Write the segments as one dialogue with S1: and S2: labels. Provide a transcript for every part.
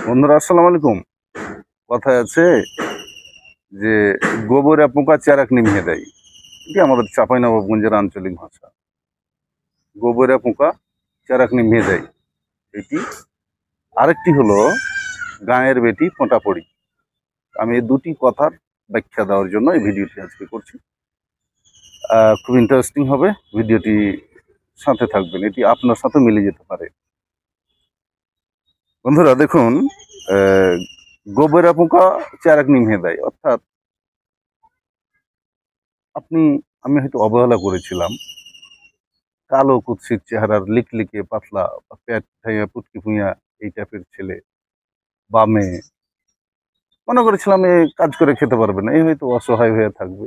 S1: বন্ধুরা আসসালামু আলাইকুম। কথায় আছে যে গোবরে পোকা চেরাক নিভিয়ে দেয়। এটি আমাদের চাঁপাইনবাবগঞ্জের আঞ্চলিক ভাষা। গোবরে পোকা চেরাক নিভিয়ে দেয় এটি। আরেকটি হলো গাঁয়ের বেটি ফোঁটা পড়ি। আমি এই দুটি কথার ব্যাখ্যা দেওয়ার জন্য এই ভিডিওটি আজকে করছি। খুব ইন্টারেস্টিং হবে ভিডিওটি, সাথে থাকবেন, এটি আপনার সাথে মিলে যেতে পারে। বন্ধুরা দেখুন, গোবরে পোকা চেরাক নিভিয়ে দেয় অর্থাৎ আমি হয়তো অবহেলা করেছিলাম। কালো কুৎসিত চেহারার লিকলিকে পাতলা বা পেট ঠাইয়া পুটকি ভুঁইয়া এই টাইপের ছেলে বা মেয়ে, মনে করেছিলাম এ কাজ করে খেতে পারবে না, এই হয়তো অসহায় হয়ে থাকবে,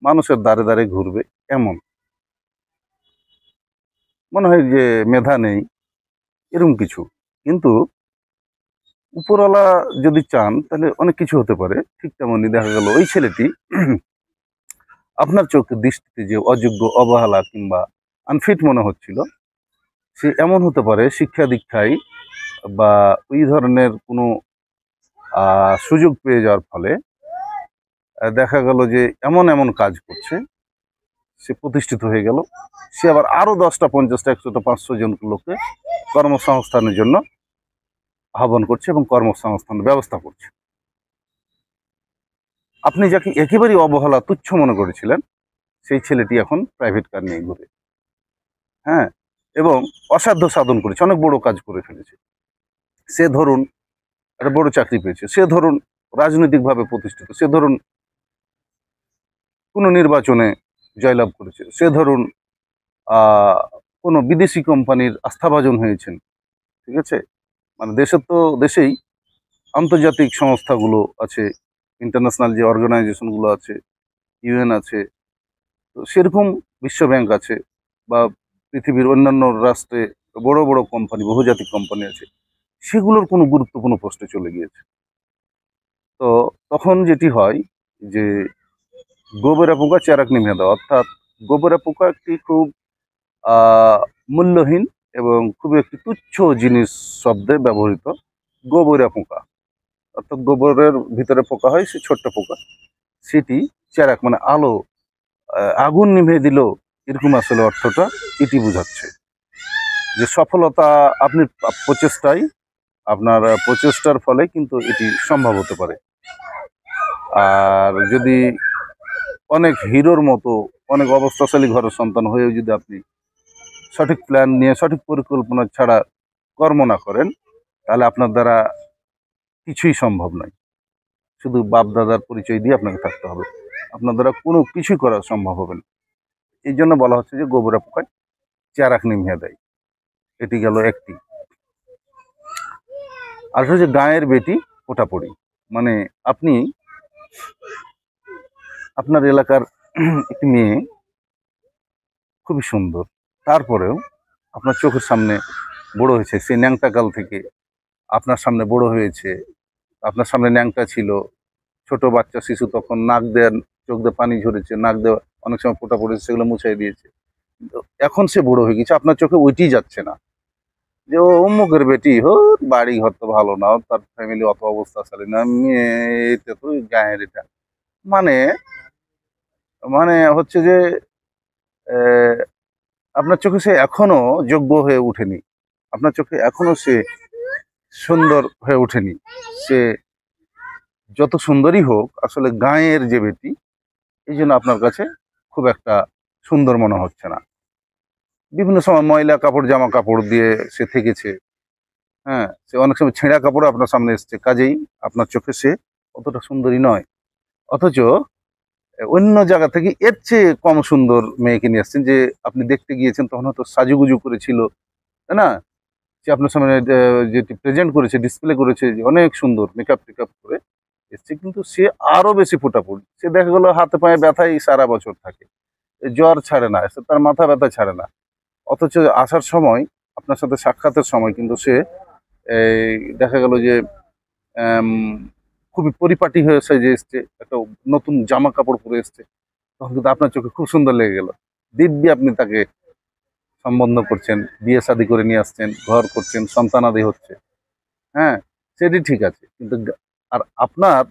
S1: মানুষের দ্বারে দ্বারে ঘুরবে, এমন মনে হয় যে মেধা নেই, এরকম কিছু। কিন্তু উপরওয়ালা যদি চান তাহলে অনেক কিছু হতে পারে। ঠিক তেমনই দেখা গেল ওই ছেলেটি আপনার চোখের দৃষ্টিতে যে অযোগ্য, অবহেলা কিংবা আনফিট মনে হচ্ছিল, সে এমন হতে পারে শিক্ষা দীক্ষায় বা ওই ধরনের কোনো সুযোগ পেয়ে যাওয়ার ফলে দেখা গেল যে এমন এমন কাজ করছে, সে প্রতিষ্ঠিত হয়ে গেল। সে আবার আরো 10টা 50টা 100টা 500 জন লোককে কর্মসংস্থানের জন্য আহ্বান করছে এবং কর্মসংস্থানের ব্যবস্থা করছে। আপনি যাকে একেবারেই অবহেলা, তুচ্ছ মনে করেছিলেন, সেই ছেলেটি এখন প্রাইভেট কার নিয়ে ঘুরে, হ্যাঁ, এবং অসাধ্য সাধন করেছে, অনেক বড় কাজ করে ফেলেছে। সে ধরুন একটা বড় চাকরি পেয়েছে, সে ধরুন রাজনৈতিকভাবে প্রতিষ্ঠিত, সে ধরুন কোনো নির্বাচনে জয়লাভ করেছে, সে ধরুন আহ কোনো বিদেশি কোম্পানির আস্থাভাজন হয়েছেন। ঠিক আছে, মানে দেশেই আন্তর্জাতিক সংস্থাগুলো আছে, ইন্টারন্যাশনাল যে অর্গানাইজেশনগুলো আছে, ইউএন আছে, তো সেরকম বিশ্ব ব্যাংক আছে, বা পৃথিবীর অন্যান্য রাষ্ট্রে বড় বড় কোম্পানি, বহুজাতিক কোম্পানি আছে, সেগুলোর কোনো গুরুত্বপূর্ণ পোস্টে চলে গিয়েছে। তো তখন যেটি হয় যে গোবরে পোকা চেরাক নিভিয়ে দেওয়া, অর্থাৎ গোবরে পোকা একটি খুব আহ মূল্যহীন এবং খুবই একটি তুচ্ছ জিনিস শব্দে ব্যবহৃত। গোবরে পোকা অর্থাৎ গোবরের ভিতরে পোকা হয়, সে ছোট্ট পোকা, সেটি চেরাক মানে আলো, আগুন নিভিয়ে দিল, এরকম আসলে অর্থটা এটি বোঝাচ্ছে। যে সফলতা আপনি আপনার প্রচেষ্টার ফলে কিন্তু এটি সম্ভব হতে পারে। আর যদি অনেক হিরোর মতো, অনেক অবস্থাশালী ঘরের সন্তান হয়েও যদি আপনি সঠিক প্ল্যান নিয়ে, সঠিক পরিকল্পনা ছাড়া কর্ম না করেন, তাহলে আপনার দ্বারা কিছুই সম্ভব নয়। শুধু বাপ দাদার পরিচয় দিয়ে আপনাকে থাকতে হবে, আপনার দ্বারা কোনো কিছুই করা সম্ভব হবে না। এই জন্য বলা হচ্ছে যে গোবরে পোকায় চেরাক নিভিয়ে দেয়। এটি গেল একটি। আর হচ্ছে গাঁয়ের বেটি ফোঁটা পড়ি, মানে আপনি আপনার এলাকার একটি মেয়ে খুবই সুন্দর, তারপরেও আপনার চোখের সামনে বড় হয়েছে, সে ন্যাংটাকাল থেকে আপনার সামনে বড় হয়েছে, আপনার সামনে ন্যাংটা ছিল, ছোট বাচ্চা শিশু তখন নাক দেন, চোখ দিয়ে পানি ঝরেছে, নাক দেওয়া অনেক সময় ফোঁটা পড়েছে, সেগুলো মুছাই দিয়েছে। কিন্তু এখন সে বড় হয়ে গেছে, আপনার চোখে ওইটি যাচ্ছে না যে ও অমুকের বেটি, বাড়ি ঘর তো ভালো না, তার ফ্যামিলি অত অবস্থাশালী না, মেয়ে এটা তো গায়ের এটা, মানে মানে হচ্ছে যে আহ, আপনার চোখে সে এখনো যোগ্য হয়ে ওঠেনি, আপনার চোখে এখনো সে সুন্দর হয়ে ওঠেনি। সে যত সুন্দরই হোক, আসলে গাঁয়ের যে বেটি, এই জন্য আপনার কাছে খুব একটা সুন্দর মনে হচ্ছে না। বিভিন্ন সময় ময়লা কাপড়, জামা কাপড় দিয়ে সে থেকেছে, হ্যাঁ, সে অনেক সময় ছেঁড়া কাপড় আপনার সামনে এসছে, কাজেই আপনার চোখে সে অতটা সুন্দরী নয়। অথচ অন্য জায়গা থেকে এর চেয়ে কম সুন্দর মেয়েকে নিয়ে আসছেন, যে আপনি দেখতে গিয়েছেন তখন হয়তো সাজুগুজু করেছিল, তাই না, সে আপনার সামনে যেটি প্রেজেন্ট করেছে, ডিসপ্লে করেছে, যে অনেক সুন্দর মেকআপ টেকআপ করে এসছে, কিন্তু সে আরো বেশি ফোটাফুটি। সে দেখা গেলো হাতে পায়ে ব্যথাই সারা বছর থাকে, জ্বর ছাড়ে না, তার মাথা ব্যথা ছাড়ে না। অথচ আসার সময়, আপনার সাথে সাক্ষাতের সময় কিন্তু সে এই দেখা গেল যে আম, খুবই পরিপাটি হয়ে সেজে এসছে, একটা নতুন জামা কাপড় পরে এসছে, তখন কিন্তু আপনার চোখে খুব সুন্দর লেগে গেল। দিব্যি আপনি তাকে সম্বন্ধ করছেন, বিয়ে শাদী করে নিয়ে আসছেন, ঘর করছেন, সন্তানাদি হচ্ছে, হ্যাঁ, সেটি ঠিক আছে, কিন্তু আর আপনার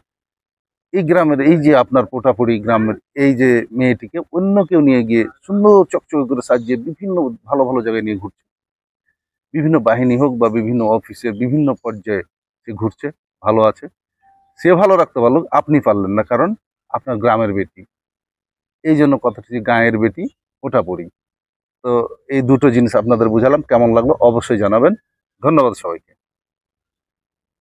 S1: এই গ্রামের এই যে আপনার পোটাপুরি গ্রামের এই যে মেয়েটিকে অন্য কেউ নিয়ে গিয়ে সুন্দর চকচকে করে সাজিয়ে বিভিন্ন ভালো ভালো জায়গায় নিয়ে ঘুরছে, বিভিন্ন বাহিনী হোক বা বিভিন্ন অফিসের বিভিন্ন পর্যায়ে সে ঘুরছে, ভালো আছে। সে ভালো রাখতে পারলো, আপনি পারলেন না, কারণ আপনার গ্রামের বেটি। এই জন্য কথাটি যে গাঁয়ের বেটি পোটাপুরি। তো এই দুটো জিনিস আপনাদের বুঝালাম, কেমন লাগলো অবশ্যই জানাবেন। ধন্যবাদ সবাইকে।